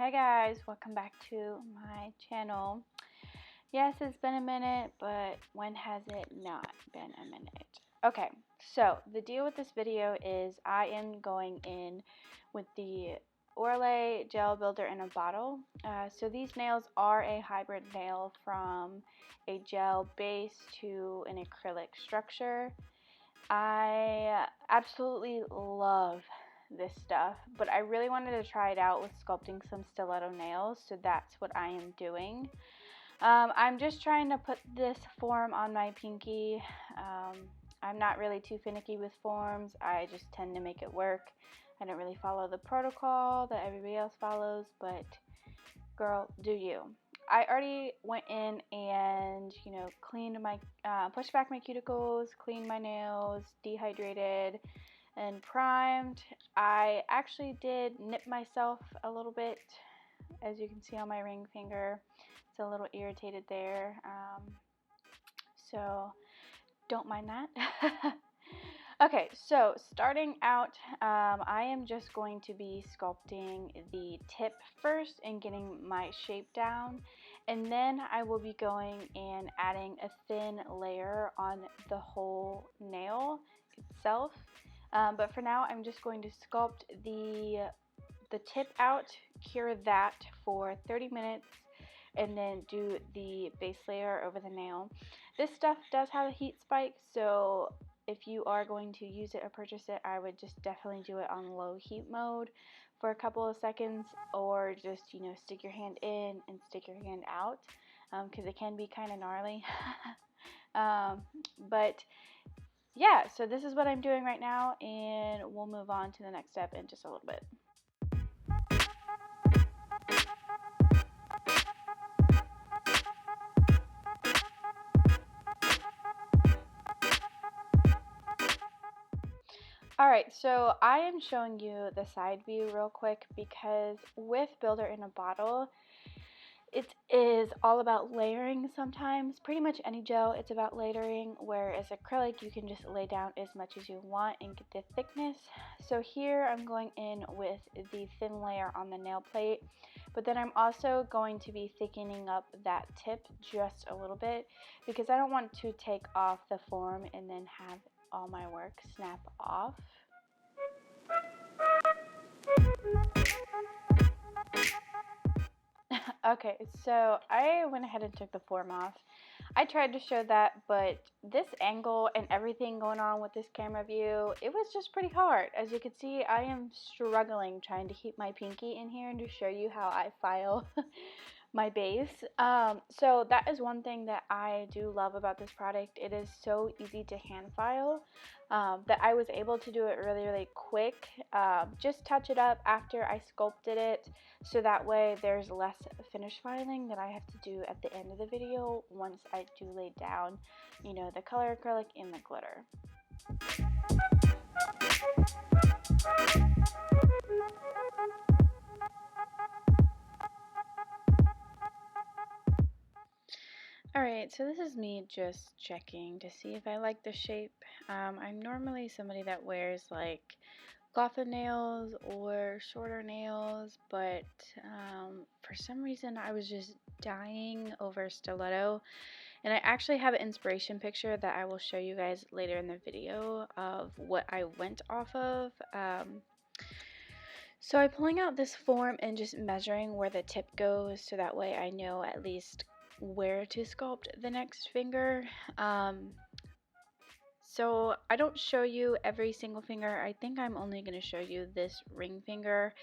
Hi guys, welcome back to my channel. Yes, it's been a minute, but when has it not been a minute? Okay, so the deal with this video is I am going in with the Orlay Gel Builder in a Bottle. So these nails are a hybrid nail from a gel base to an acrylic structure. I absolutely love this stuff, but I really wanted to try it out with sculpting some stiletto nails, so that's what I am doing. I'm just trying to put this form on my pinky. I'm not really too finicky with forms. I just tend to make it work. I don't really follow the protocol that everybody else follows, but girl, do you. I already went in and, cleaned my, pushed back my cuticles, cleaned my nails, dehydrated, and primed. I actually did nip myself a little bit, as you can see on my ring finger. It's a little irritated there, so don't mind that. Okay, so starting out, I am just going to be sculpting the tip first and getting my shape down, and then I will be going and adding a thin layer on the whole nail itself. But for now, I'm just going to sculpt the tip out, cure that for 30 minutes, and then do the base layer over the nail. This stuff does have a heat spike, so if you are going to use it or purchase it, I would just definitely do it on low heat mode for a couple of seconds, or just, stick your hand in and stick your hand out, because it can be kind of gnarly. But yeah, so this is what I'm doing right now, and we'll move on to the next step in just a little bit. Alright, so I am showing you the side view real quick because with Builder in a Bottle, it is all about layering sometimes. Pretty much any gel, it's about layering, whereas acrylic, you can just lay down as much as you want and get the thickness. So here I'm going in with the thin layer on the nail plate, but then I'm also going to be thickening up that tip just a little bit because I don't want to take off the form and then have all my work snap off. Okay, so I went ahead and took the form off. I tried to show that, but this angle and everything going on with this camera view, it was just pretty hard. As you can see, I am struggling trying to keep my pinky in here and to show you how I file my base. So that is one thing that I do love about this product. It is so easy to hand file that I was able to do it really quick. Just touch it up after I sculpted it, so that way there's less finish filing that I have to do at the end of the video once I do lay down, the color acrylic and the glitter. Alright, so this is me just checking to see if I like the shape. I'm normally somebody that wears like coffin nails or shorter nails, but for some reason I was just dying over stiletto, and I actually have an inspiration picture that I will show you guys later in the video of what I went off of. So I'm pulling out this form and just measuring where the tip goes, so that way I know at least where to sculpt the next finger. So I don't show you every single finger. I think I'm only going to show you this ring finger,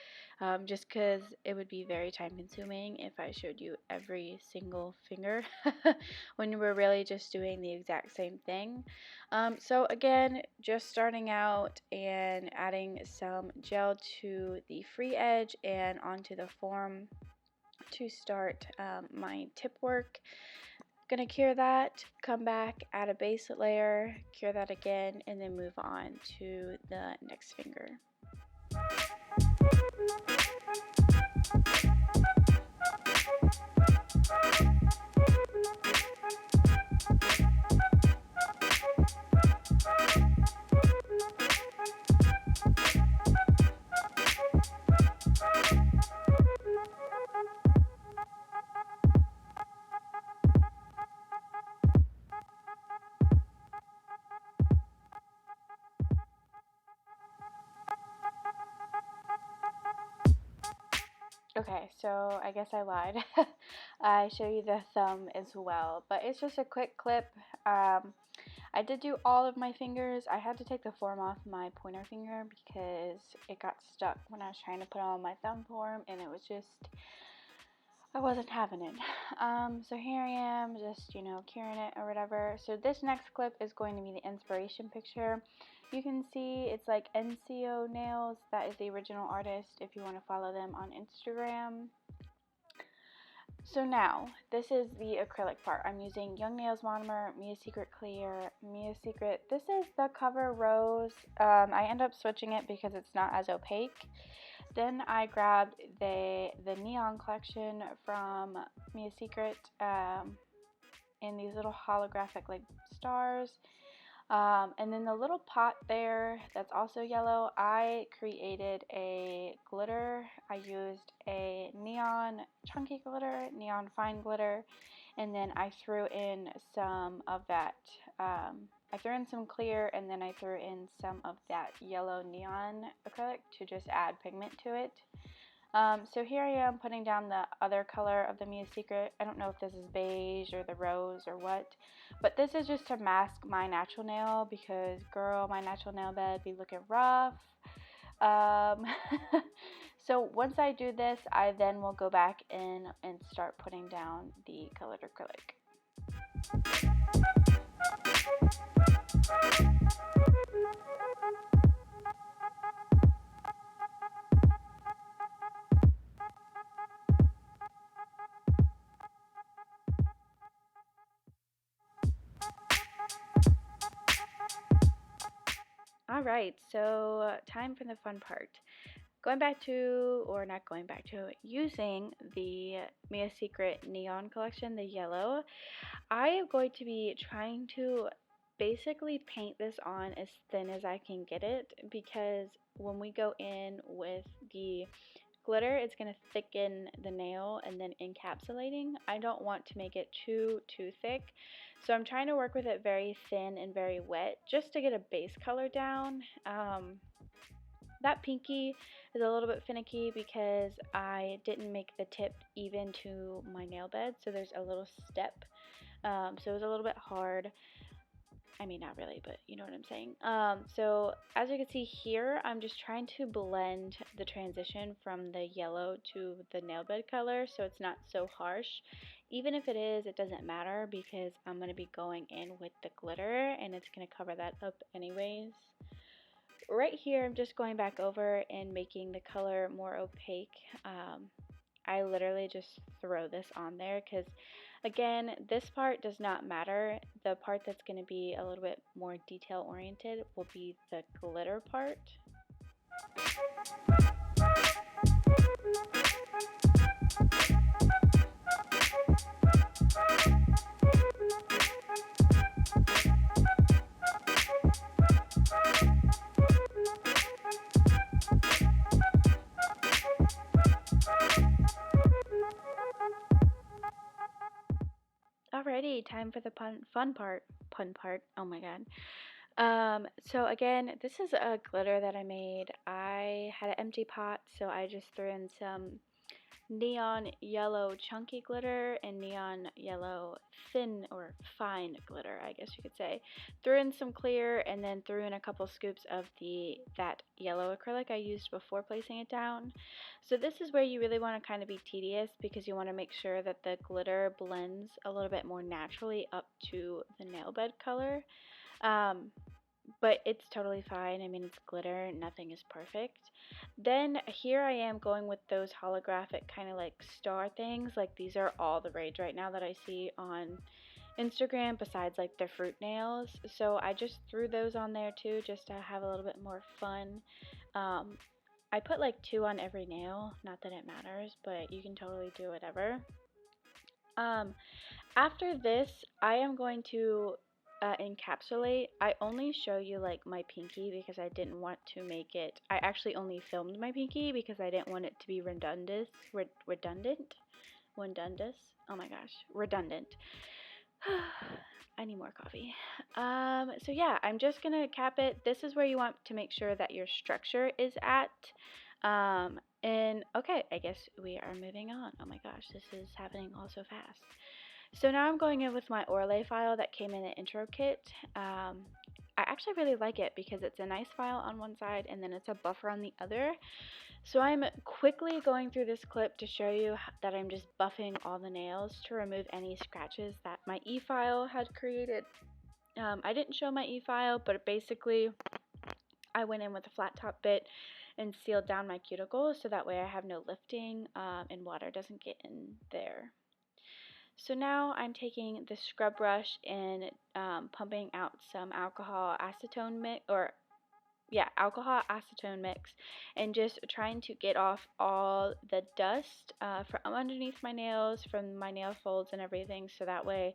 just because it would be very time consuming if I showed you every single finger when we're really just doing the exact same thing. So again, just starting out and adding some gel to the free edge and onto the form to start my tip work. Gonna cure that, come back, add a base layer, cure that again, and then move on to the next finger. Okay, so I guess I lied. I show you the thumb as well, but it's just a quick clip. I did do all of my fingers. I had to take the form off my pointer finger because it got stuck when I was trying to put on my thumb form, and it was just, I wasn't having it. So here I am, just, curing it or whatever. So this next clip is going to be the inspiration picture. You can see it's like NCO Nails. That is the original artist if you want to follow them on Instagram. So now, this is the acrylic part. I'm using Young Nails Monomer, Mia Secret Clear, Mia Secret. This is the Cover Rose. I end up switching it because it's not as opaque. Then I grabbed the Neon collection from Mia Secret in these little holographic like stars. And then the little pot there that's also yellow, I created a glitter. I used a neon chunky glitter, neon fine glitter, and then I threw in some of that. I threw in some clear, and then I threw in some of that yellow neon acrylic to just add pigment to it. So here I am putting down the other color of the Mia Secret. I don't know if this is beige or the rose or what, but this is just to mask my natural nail because, girl, my natural nail bed be looking rough. So once I do this, I then will go back in and start putting down the colored acrylic. Alright, so time for the fun part. Going back to, or not going back to, using the Mia Secret Neon collection, the yellow, I am going to be trying to basically paint this on as thin as I can get it because when we go in with the glitter, it's going to thicken the nail and then encapsulating. I don't want to make it too thick. So I'm trying to work with it very thin and very wet just to get a base color down. That pinky is a little bit finicky because I didn't make the tip even to my nail bed, so there's a little step. So it was a little bit hard. I mean, not really, but you know what I'm saying. So as you can see here, I'm just trying to blend the transition from the yellow to the nail bed color so it's not so harsh. Even if it is, it doesn't matter because I'm going to be going in with the glitter and it's going to cover that up anyways. Right here, I'm just going back over and making the color more opaque. I literally just throw this on there because, again, this part does not matter. The part that's going to be a little bit more detail oriented will be the glitter part. Alrighty, time for the fun part. Oh my god. So again, this is a glitter that I made. I had an empty pot, so I just threw in some neon yellow chunky glitter and neon yellow thin or fine glitter, I guess you could say. Threw in some clear and then threw in a couple scoops of that yellow acrylic I used before placing it down. So this is where you really want to kind of be tedious because you want to make sure that the glitter blends a little bit more naturally up to the nail bed color. But it's totally fine. I mean, it's glitter, nothing is perfect. Then here I am going with those holographic kind of like star things. Like these are all the rage right now that I see on Instagram besides like the fruit nails. So I just threw those on there too just to have a little bit more fun. I put like 2 on every nail, not that it matters, but you can totally do whatever. After this, I am going to encapsulate. I only show you like my pinky because I didn't want to make it. I actually only filmed my pinky because I didn't want it to be redundant. Oh my gosh, redundant. I need more coffee. So yeah, I'm just gonna cap it. This is where you want to make sure that your structure is at. And okay, I guess we are moving on. Oh my gosh, this is happening all so fast. So now I'm going in with my Orlay file that came in the intro kit. I actually really like it because it's a nice file on one side and then it's a buffer on the other. So I'm quickly going through this clip to show you that I'm just buffing all the nails to remove any scratches that my e-file had created. I didn't show my e-file, but basically I went in with a flat top bit and sealed down my cuticle so that way I have no lifting and water doesn't get in there. So now I'm taking the scrub brush and pumping out some alcohol acetone mix and just trying to get off all the dust from underneath my nails, from my nail folds and everything, so that way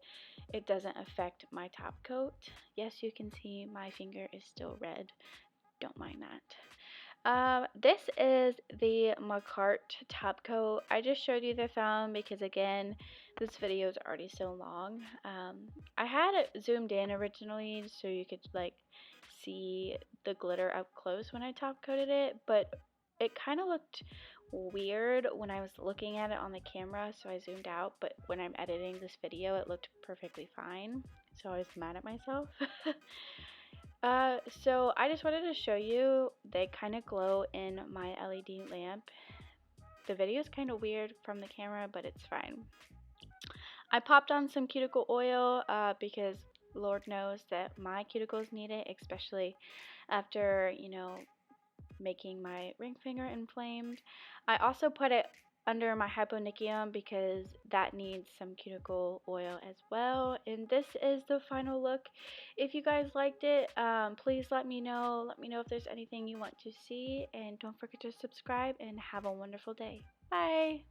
it doesn't affect my top coat. Yes, you can see my finger is still red. Don't mind that. This is the Macarte top coat. I just showed you the thumb because again, this video is already so long. I had it zoomed in originally so you could like see the glitter up close when I top coated it, but it kind of looked weird when I was looking at it on the camera, so I zoomed out, but when I'm editing this video, it looked perfectly fine, so I was mad at myself. So I just wanted to show you, they kind of glow in my LED lamp. The video is kind of weird from the camera, but it's fine. I popped on some cuticle oil because Lord knows that my cuticles need it, especially after, you know, making my ring finger inflamed. I also put it under my hyponychium because that needs some cuticle oil as well. And this is the final look. If you guys liked it, please let me know. Let me know if there's anything you want to see. And don't forget to subscribe and have a wonderful day. Bye!